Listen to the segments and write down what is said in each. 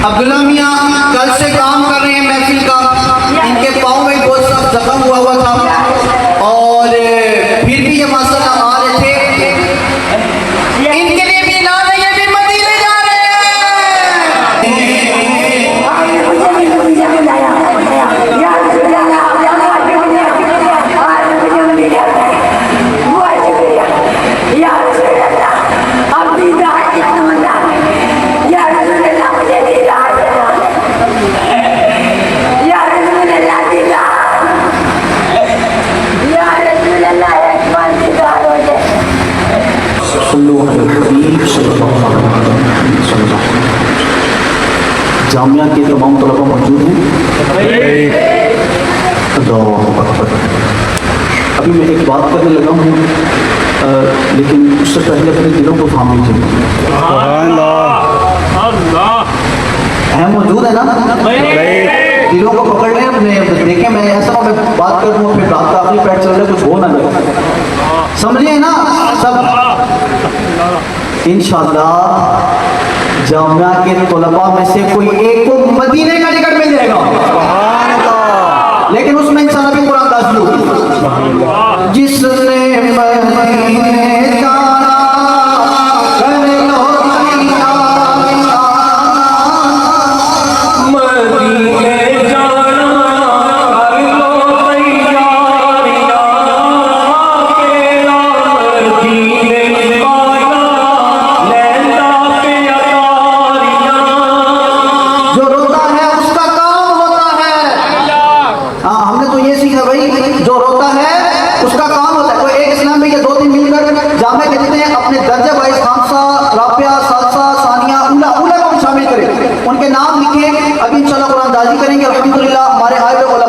अब्दुल्ला मियाँ कल से काम कर रहे हैं महफिल का, इनके पाँव में बहुत सब जख्म हुआ था और फिर भी ये माशाल्लाह आ रहे थे। इनके लिए भी ऐलान है, ये भी मदीने जा रहे हैं। जामिया के तमाम तलबा मौजूद हैं। अभी मैं एक बात करने लगा हूँ, लेकिन उससे पहले अपने दिलों को थाम लीजिए। हैं मौजूद है ना? दिलों को पकड़ लें अपने। देखें मैं ऐसा मैं बात कर दूँ फिर रात का आखिरी पैर चल रहा है, कुछ हो ना लगे, समझिए ना सब। इंशाअल्लाह जामिया के तलबा में से कोई एक को मदीने का टिकट मिल जाएगा, लेकिन उसमें इंशाअल्लाह भी कुरान दाखिल होगी। जिसने मदीने जाना कर लो मदीने जाना कर लो तैयारियां मदीने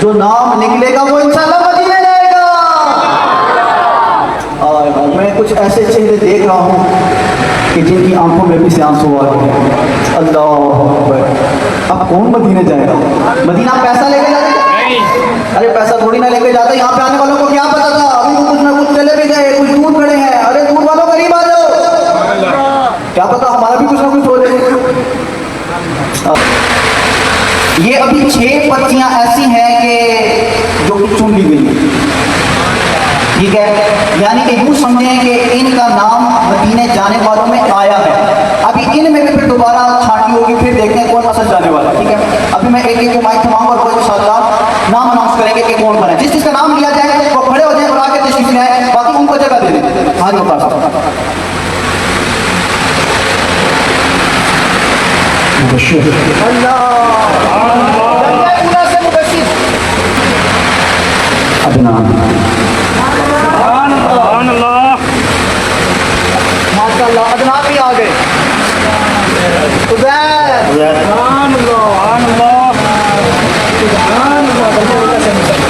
जो नाम निकलेगा वो इंशाअल्लाह मदीने जाएगा। और मैं कुछ ऐसे चेहरे देख रहा हूँ कि जिनकी आंखों में भी से आंसू आ रहे हैं। अल्लाह अकबर। अब कौन मदीने जाएगा? मदीना पैसा लेके जाते? अरे पैसा थोड़ी ना लेके जाते। यहाँ पे आने वालों को क्या पता था? अभी तो कुछ ना कुछ चले भी गए, कुछ दूर खड़े हैं। अरे दूर वालों करीब आ जाओ, क्या पता हमारा भी कुछ ना कुछ हो जाए। ये अभी 6 पर्चियां ऐसी हैं कि जो कि चुन ली गई, ठीक है। यानी कि यूँ समझें कि इनका नाम मदीने जाने वालों में आया है। अभी इनमें भी फिर दोबारा छांटी होगी, फिर देखते हैं कौन असल जाने वाला है, ठीक है। अभी मैं एक एक माइक थमाऊंगा और वो इंशाअल्लाह नाम अनाउंस करेंगे कि कौन बना। जिस जिसका नाम लिया जाए वो खड़े हो जाए और आगे तशरीफ ले आए, बाकी उनको जगह दे दें। हाँ जी अल्लाह अदनान माशाअल्लाह, अदनान भी आ गए।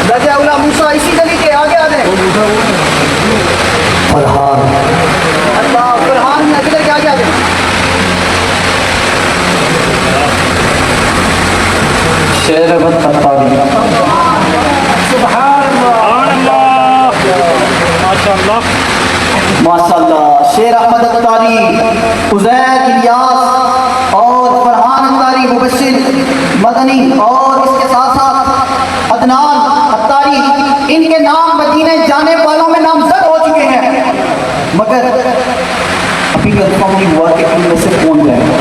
रजा मूसा इसी गली के आगे आ गए। फरहान अल्लाह फरहान किधर के आगे आ गए। शेर माशाअल्लाह, शेर अहमद अत्तारी, उज़ैर इलियास और फरहान अत्तारी मुबश्शिर मदनी और इसके साथ साथ अदनान अत्तारी, इनके नाम मदीने जाने वालों में नामजद हो चुके हैं। मगर अभी कंफर्म नहीं हुआ कि इनमें से कौन जाएगा।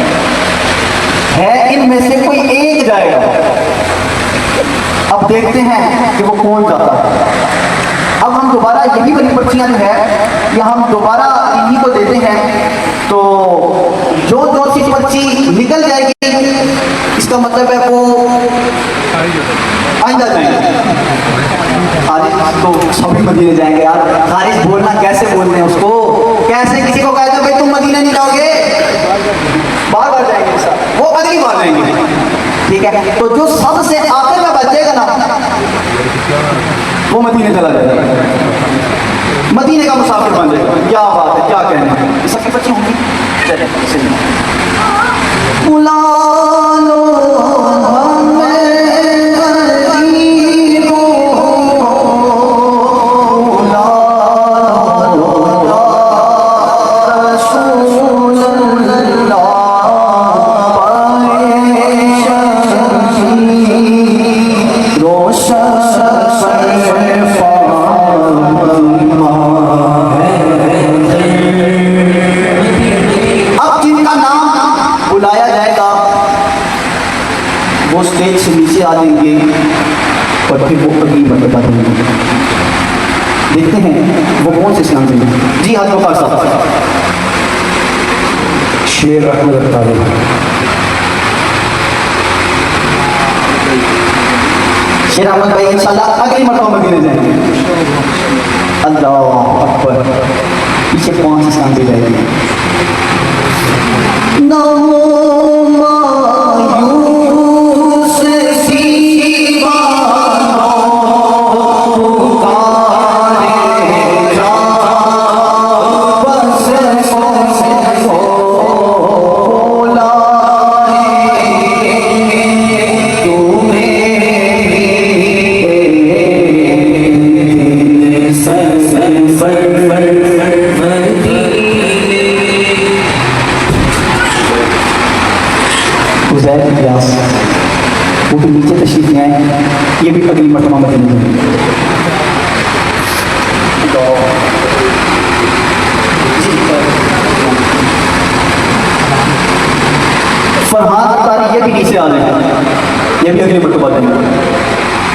है इनमें से कोई एक जाएगा। अब देखते हैं कि वो कौन जाता है। अब हम दोबारा यही वाली पर्चियाँ जो है या हम दोबारा इन्हीं को देते हैं, तो जो जो सी पर्ची निकल जाएगी इसका मतलब है वो आइंदा जाएंगे। खारिज तो सभी मदीने जाएंगे यार। खारिज बोलना कैसे बोलते हैं उसको? कैसे किसी को कहते हैं भाई तुम मदीने नहीं जाओगे, बार बार जाएंगे सर, वो अगली बार जाएंगे, ठीक है। तो जो सबसे आखिर में बचेगा ना वो मदीने चला जाएगा, मदीने का मुसाफिर बन जाएगा। क्या बात है, क्या कहना है। सबके बच्चे होंगे, चलिए बुला लो हमें वो अगली मरतबा देंगे। देखते हैं वो कौन से इस्लाम देंगे। जी हाथ वफार साहब। शेर अहमद अत्तारी। शेर अहमद भाई इंशाल्लाह अगली मरतबा मदीने जाएंगे। अल्लाह अकबर। पीछे 5 इस्लाम दे जाएंगे। उज़ैर इलियास वो भी नीचे तशरीफ ले आए, ये भी अगली मरतबा मदीने में। फरहान अत्तारी ये भी नीचे आ रहे हैं, ये भी अगली मरतबा देंगे।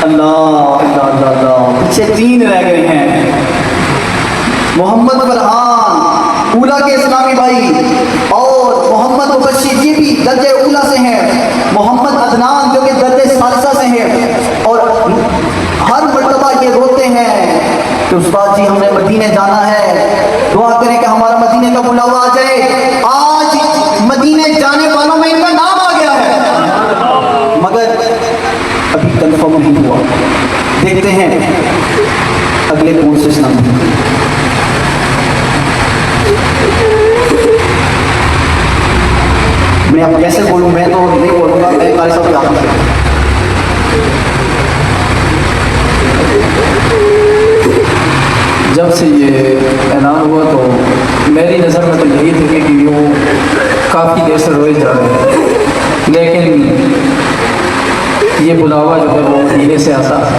अल्लाह अल्लाह अल्लाह अल्लाह। पीछे 3 रह गए हैं। मोहम्मद फरहान ऊला के इस्लामी भाई और मोहम्मद मुबश्शिर ये भी दर्जे ऊला से हैं। मोहम्मद अदनान जो कि दर्जे सालिसा से हैं और हर मरतबा ये रोते हैं कि उस्ताद जी हमने मदीने जाना है, दुआ करें कि हमारा मदीने का बुलावा आ जाए। आज मदीने जाने वालों में इनका नाम आ गया है, मगर अभी कंफर्म नहीं हुआ। देखते हैं अगले कौन से इस्लाम। मैं अब कैसे बोलूँ, मैं तो नहीं बोलूँगा, मैं कारी साहब क्या जब से ये ऐलान हुआ तो मेरी नज़र में तो यही थी कि वो काफ़ी देर से रोए जा रहे हैं, लेकिन ये बुलावा जो है वो मदीने से आता है।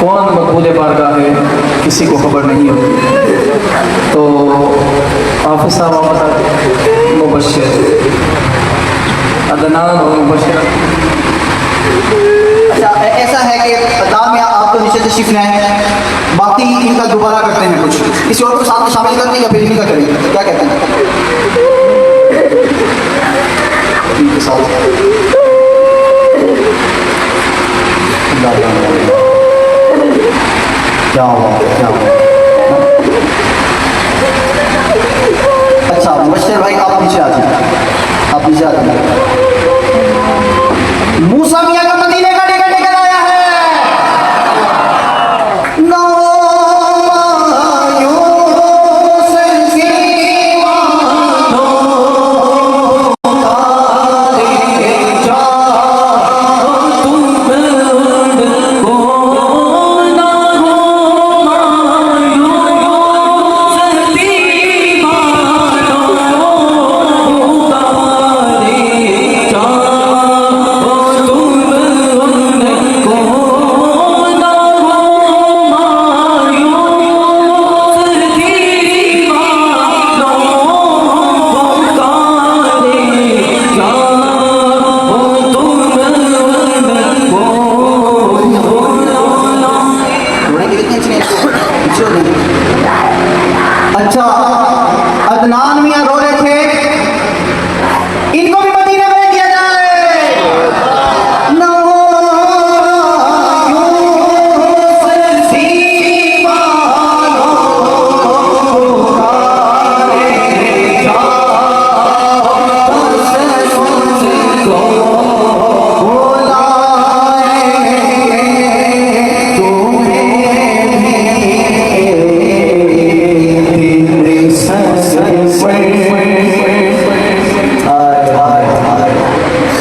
कौन मकबूल बारगाह है किसी को खबर नहीं होती। तो हाफिज़ साहब मुबश्शिर अदनान और मुबश्शिर। अच्छा ऐसा है कि दाम या आप तो नीचे तशरीफ लाए हैं, बाकी इनका दोबारा करते हैं कुछ, किसी और को साथ में शामिल करते हैं या फिर इनका करेंगे, क्या कहते हैं? इनके साथ क्या हुआ क्या हुआ। अच्छा मुबश्शिर भाई आप नीचे आ जाए, आप नीचे आ जाए। मूसा मियां का मदीने का टिकट निकल आया है। अच्छा अदनान मियां रो रहे थे, इनको भी मदीने में दिया जाए।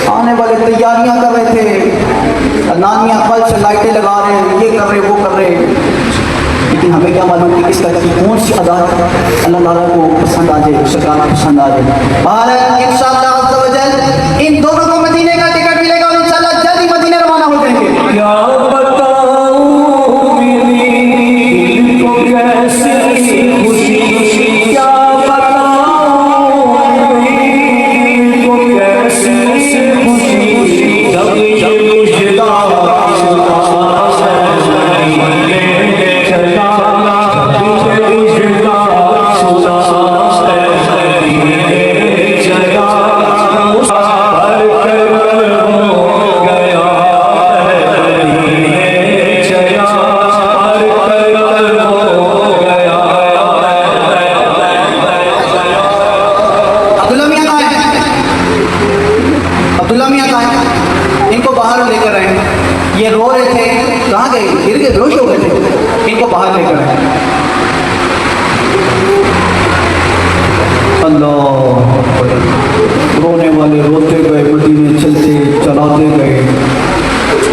आने वाले तैयारियां कर रहे थे, नानियां कल से लाइटें लगा रहे हैं, ये कर रहे वो कर रहे, लेकिन हमें क्या मालूम कि किस तरह की कौन सी अदा अल्लाह ताला को पसंद आ जाए, सरकार को पसंद आ जाए। इंशाअल्लाह अज़्ज़ा व जल इन दोनों को मदीने का टिकट मिलेगा और इंशाअल्लाह जल्द ही मदीने रवाना हो जाएंगे। क्या बताऊं मेरी दिल को कैसे खुशी, क्या बताऊं मेरी दिल को कैसे खुशी, जब ये मुझे बेहोश हो गए थे, इनको बाहर लेकर आए। अल्लाह, रोने वाले रोते गए, मदीने चलते चलाते गए,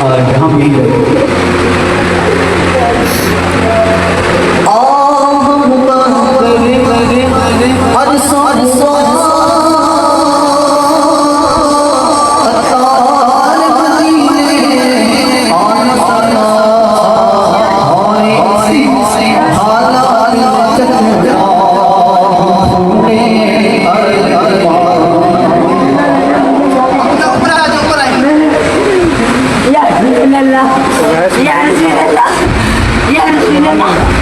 आज हम ही गए।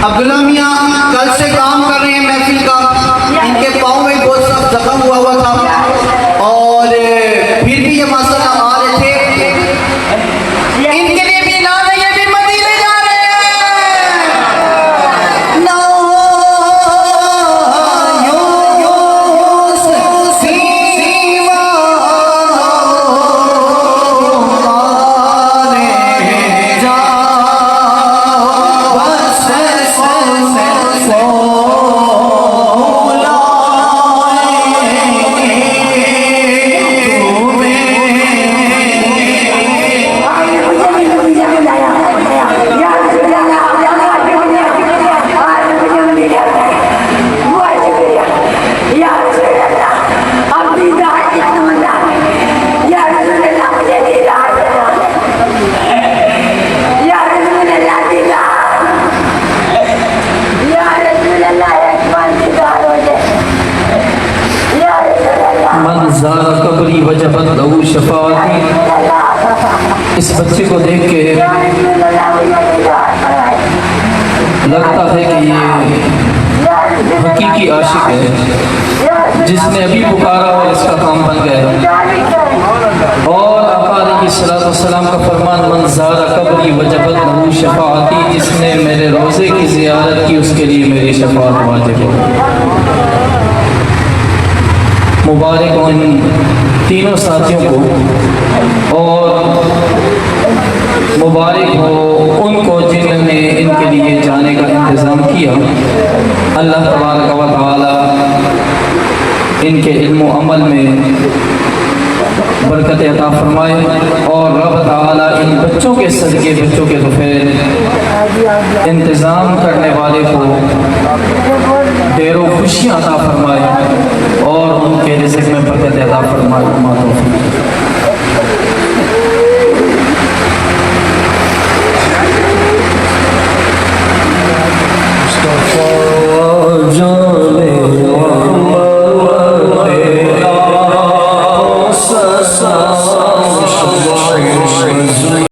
अब्दुल्ला मियाँ कल से काम कर रहे हैं महफिल का, इनके पाँव में बहुत सख्त जख्म हुआ था और फिर भी ये मसला आ रहे थे। इनके लिए भी ऐलान है, ये भी मदीने जा रहे हैं। ना ज़ारा कब्री वजबत लहू शफाअती। इस बच्चे को देख के लगता है कि ये हकीकी आशिक है, जिसने अभी पुकारा और इसका काम बन गया। और आका अलैहिस्सलाम का फरमान, मन ज़ारा कब्री वजबत लहू शफाअती, जिसने मेरे रोज़े की ज़ियारत की उसके लिए मेरी शफाअत वाजिब है। मुबारक हो इन तीनों साथियों को और मुबारक हो उनको जिन्होंने इनके लिए जाने का इंतज़ाम किया। अल्लाह तबारक व तआला इनके इल्म व अमल में बरकत अता फरमाए और रब ताला इन बच्चों के सदके, बच्चों के तोहफे इंतज़ाम करने वाले को ढेरों खुशियाँ अता फरमाए और उनके रिज़्क़ में बरकत अता फरमाए। मुस्तफ़ा